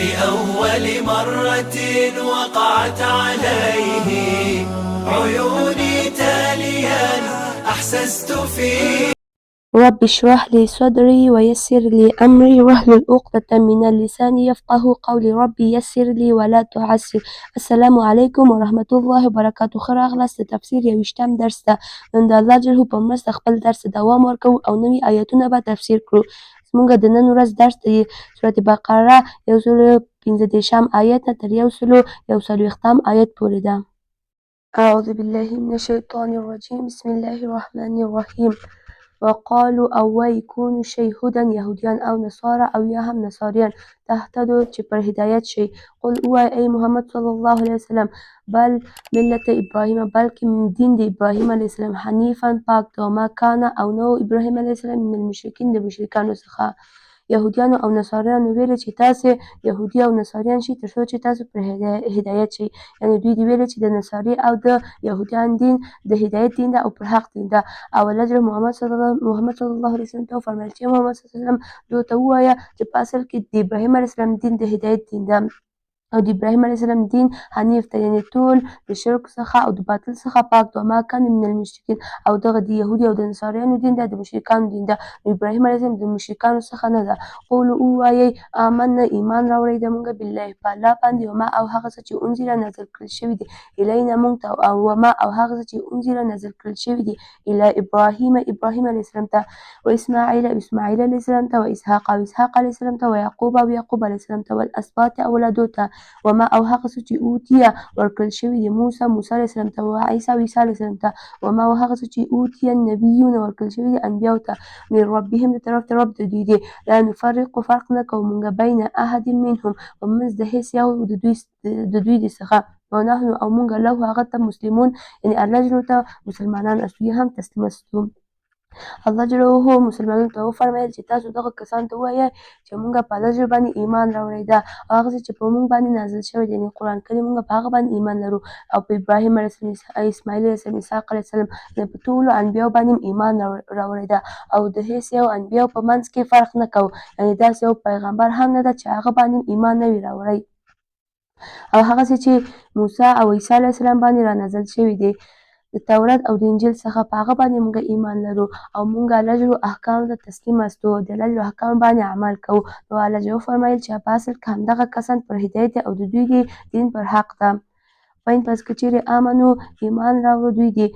بأول مرة وقعت عليه عيوني تاليا أحسست فيه. رب اشرح لي صدري ويسر لي أمري واحلل عقدة من اللسان يفقه قولي. ربي يسر لي ولا تعسر. السلام علیکم ورحمة الله وبرکاته. ښه راغلاست د تفسیر 21 درس ته. نن د الله جل په مرسته خپل درس دوام ورکوو او نوي آیتونه به تفسیر کړو. زموږ د نن ورځ درس د سورة بقره 115 آیت نه تر 140 آیت پورې ده. اعوذ بالله من الشیطان الرجیم. بسم الله الرحمن الرحیم. وقالو او وایي کونو شي هدن یهودیان او نصارا او یا هم نصاریان تهتدو چې پر هدایت شي. قل ووایه ای محمد صلی الله علیه وسلم بل ملت ابراهیم بلکې دین د ابراهیم علیه السلام حنیفا پاک دی وما کان او نو ابراهیم علیه السلام من المشرکین د مشرکانو څخه. یهودیانو او نصاریانو ویل چې تاسې یهودي او نصاریان شئ تر څو چې تاسو پر هدایت شئ. یعنې دوی دې ویل چې د نصاري او د یهودیان دین د هدایت دین ده او پر حق دین ده. او الله جل محمد صلی الله علیه وسلم ته وفرمیل چې محمد صلی الله علیه وسلم دوی ته ووایه چې په اصل کې د ابراهیم علیه السلام دین د هدایت دین ده او د ابراهیم علیه السلام دین حنیف ده، یعنې ټول د شرک څخه او د باطل څخه پاک ده. وما کان من المشرکین او دغه د یهودي او د نصاریانو دین ده د مشرکانو دین ده. ابراهیم علیه السلام د مشرکانو څخه نه ده. قولو ووایئ آمنا ایمان راوړی ده موږ بالله په الله باندې وما او هغه څه چې انزل نازل کړل شوي دي الینا موږ ته او وما او هغه څه چې انزل نازل کړل شوي دي الی ابراهیم علیه السلام ته و اسماعیل علیه السلام ته و اسحاق علیه السلام ته و یعقوب علیه السلام ته والاسباط اولادو ته وما او هغه څه چې اوتیه ورکړل شوي دي موسی علیه السلام ته و عیسی علیه السلام ته وما او هغه څه چې اوتیه النبیون ورکړل شوي دي انبیاو ته من ربهم د طرف د رب د دوی دی. لا نفرق فرق نه کوو موږ بین احد منهم په منځ د هیڅ یو د دوی د څخه ونحن او موږ له هغه ته مسلمون یعنې الله جل ته مسلمانان استو یا هم تسلیم استو. الله جل مسلمانانو ته وفرمیل چې تاسو دغه کسانو ته ووایئ چې موږ په الله جل باندې ایمان راوړی ده او هغه څه چې په موږ باندې نازل شوی دی یعنې قرآن کریم موږ په هغه باندې ایمان لرو او په ابراهیم علیه السلام اسماعیل علیه السلام اسحاق علیه السلام په ټولو انبیاو باندې ایمان راوړی ده او د هیڅ یو انبیاو په منځ کې فرق نه کوو یعنې داسې یو پیغمبر هم نه ده چې هغه باندې ایمان نه وي راوړی او هغه څه چې موسی او عیسی علیه السلام باندې را نازل شوي دي د تورات او د انجیل څخه په هغه باندې موږ ایمان لرو او موږ الله جل احکامو ته تسلیم استو د الله جل احکامو باندې عمل کوو. نو الله جل وفرمیل چې په اصل کې همدغه کسان پر هدایت او د دوی دین پر حق ده. وین پس که چیرې امنو ایمان راوړو دوی دي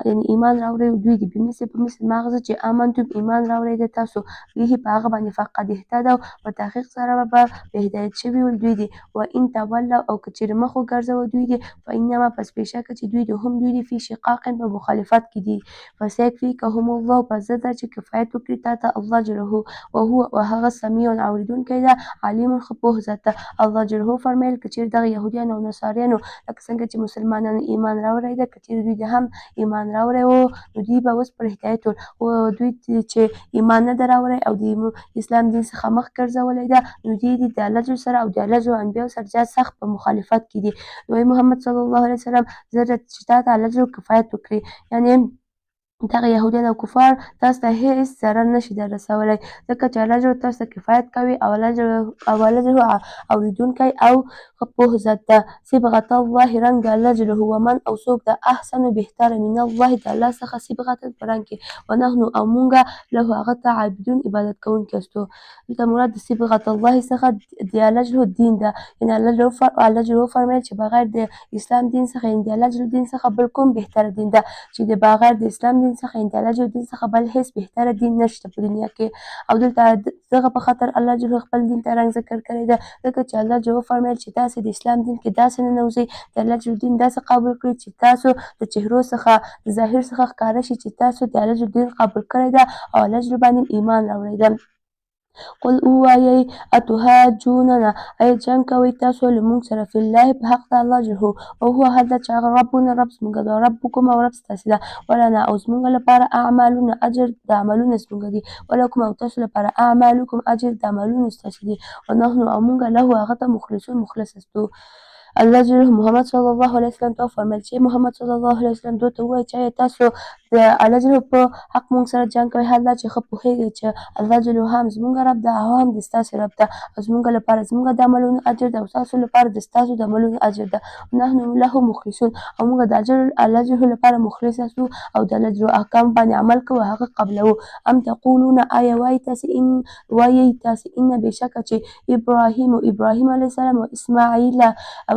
یعنې ایمان راوړی دوی دي بمثل په مثل ما هغه څه چې امنتم ایمان راوړی ده تاسو به په هغه باندې فقد اهتدوا په تحقیق سره به په هدایت شوي ول دوی دي. و ان تولوا او که چیرې مخ وګرځوه دوی دي فانما پس بېشکه چې دوی دي هم دوی دي فی شقاق په مخالفت کې دي. فسیکفیکهم الله پس زه ده چې کفایت وکړي تا ته الله جله وهو هغه سمیع اورېدونکی ده علیم ښه پوه ذات ده. الله جله فرمیل که چیرې دغه یهودیان او نصاریانو لکه څنګه چې مسلمانانو ایمان راوړی ده که چیرې دوی د هم ایمان راوړی و نو دوی به اوس پر هدایت ول خو دوی چې ایمان نه ده راوړی او د اسلام دین څخه مخ ګرځولی ده نو دوی د الله جل سره او د الله جل انبیاو سره زیات سخت په مخالفت کې دي. نو محمد صلی الله علیه وسلم زه چې تا ته الله جل کفایت وکړي یعنې دغه یهودیان او کفار تاسو ته هیڅ ضرر نشي در رسولی ځکه چې الله جل تاسو ته کفایت کوي او الله جل اورېدونکی او ښه پوه ذات ده. صبغة الله رنګ د الله جل ومن او څوک د احسن بهتره من الله د الله څخه صبغة په رنګ کې ونحن او موږ له هغه ته عابدون عبادت کوونکي استو. دلته مراد د صبغة الله څخه د الله جل دین ده یعنې الله جل فرمیل چې بغیر د اسلام دین څخه یعنې د الله جل دین څخه بل کوم بهتره دین ده چې د بغیر د اسلام دین څخه یعنې د الله جل دین څخه بل هیڅ بهتره دین نشته په دنیا کې. او دلته دغه په خاطر الله جل خپل دین ته رنګ ذکر کړی ده ځکه چې الله جل فرمیل چې تاسې د اسلام دین کې داسې ننوځئ د الله جل دین داسې قبول کړئ چې تاسو د چهرو څخه د ظاهر څخه ښکاره شي چې تاسو د الله جل دین قبول کړی ده او الله جل باندې ایمان راوړی ده. قل ووایئ اتحاجوننا ایا جنګ کوئ تاسو له موږ سره فی الله په حق د الله جل او هو هغه ده چې هغه ربنا رب زموږ ده ربکم او رب ستاسې ده ولنا او زموږ لپاره اعمالونه اجر د عملونه زموږ دي ولکم او تاسو لپاره اعمالکم اجر د عملونه ستاسې دي ونحن او موږ له هغه ته مخلصون مخلص استو. الله جل محمد صلی الله علیه وسلم ته وفرمیل چې محمد صلی الله علیه وسلم دوی ته ووایي چې آیا تاسو د الله جل په حق مونږ سره جنګ کوئ؟ حال دا چې ښه پوهېږئ چې الله جل هم زموږ رب ده او هم د ستاسې رب ده او زموږ لپاره زموږ د عملونو اجر ده او ستاسو لپاره د ستاسو د عملونو اجر ده. نحن له مخلصون او موږ د الله جل لپاره مخلص یو او د الله جل احکام باندې عمل کوو هغه قبلوو. ام تقولون آیا وایي تاسې ان بېشکه چې ابراهیم علیه السلام او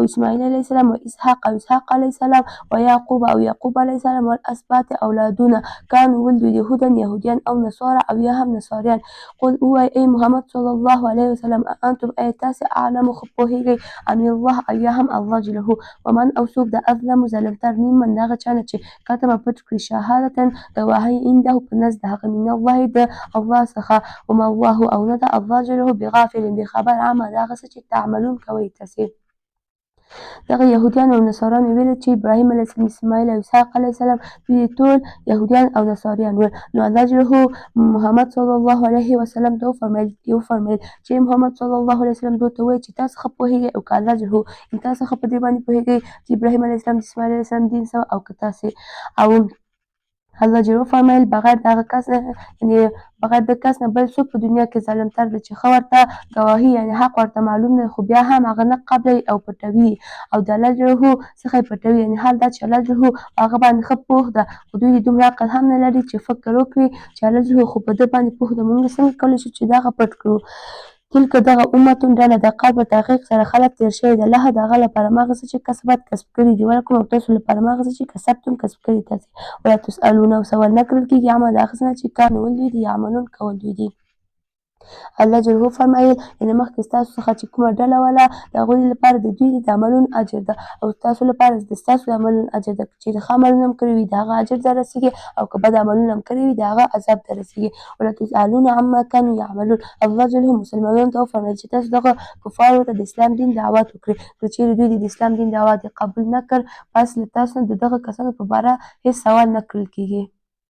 اسماعیل علیه السلام و اسحاق علیه السلام و یعقوب علیه السلام والاسباط اولادونه کانو ول دوی یهودیان او نصارا او یا هم نصاریان. قل ووایه ای محمد صلی الله علیه وسلم انتم آیا تاسې اعلمو ښه پوهېږئ ام الله او یا هم الله جل ومن او څوک د اظلمو ظالمتر ممن د هغه چا نه چې کتمه پټ کړي شهادتا ګواهي عنده په نزد د هغه من الله د الله څخه وما الله او نه ده الله جل بغافل بخبر عامه د هغه څه چې تعملون کوئ تاسې. دغه یهودیان او نصاران ویل چې ابراهیم علیه السلام اسماعیل او اسحاق علیه السلام دوی ټول یهودیان او نصاریان ول. نو الله جل محمد صلی الله علیه وسلم ته وفرمیل چې محمد صلی الله علیه وسلم دوی ته ووایي چې تاسو ښه پوهېږئ او که الله جل تاسو ښه په دې باندې پوهېږئ چې ابراهیم علیه السلام د اسماعیل علیه السلام دین څه او که تاسې او الله جل فرمایل بغیر د کس نه بل څوک په دنیا کې ظالمتر دی چې ښه ورته ګواهي یعنې حق ورته معلوم دی خو بیا هم هغه نه قبلوي او پټوي او د الله جل څخه یې پټوي. یعنې حال دا چې الله جل هغه باندې ښه پوه ده خو دوی دومره عقل هم نه لري چې فکر وکړي چې الله جل خو په ده باندې پوه ده موږ څنګه کولی شو چې دغه پټ کړو. تلک دغه امتون ډله د قد په تحقیق سره خلک تېر شوي د الله د هغه لپاره ما هغه څه چې کسب کړي دي ولکم او تاسو لپاره ما هغه څه چې کسبتم کسب کړي تاسې ولا تسألون او سوال نه کړل کېږي عما د هغه څه نه چې کانو ول دوی دي عملون کول دوی دي. الله جل فرمایل یعنې مخکې ستاسو څخه چې کومه ډله وله د هغوی لپاره د دوی د عملونو اجر ده او ستاسو لپاره د ستاسو د عملونو اجر ده. که چېرې ښه عملونه هم کړي وي د هغه اجر در رسېږي او که بد عملونه هم کړي وي د هغه عذاب در رسېږي. ولا تسألون عما کانوا یعملون. الله جل مسلمانانو ته وفرمیل چې تاسو دغه کفارو ته د اسلام دین دعوت وکړئ. که چېرې دوی د اسلام دین دعوت یې قبول نه کړ پس له تاسو نه د دغه کسانو په باره هېڅ سوال نه کړل کېږي.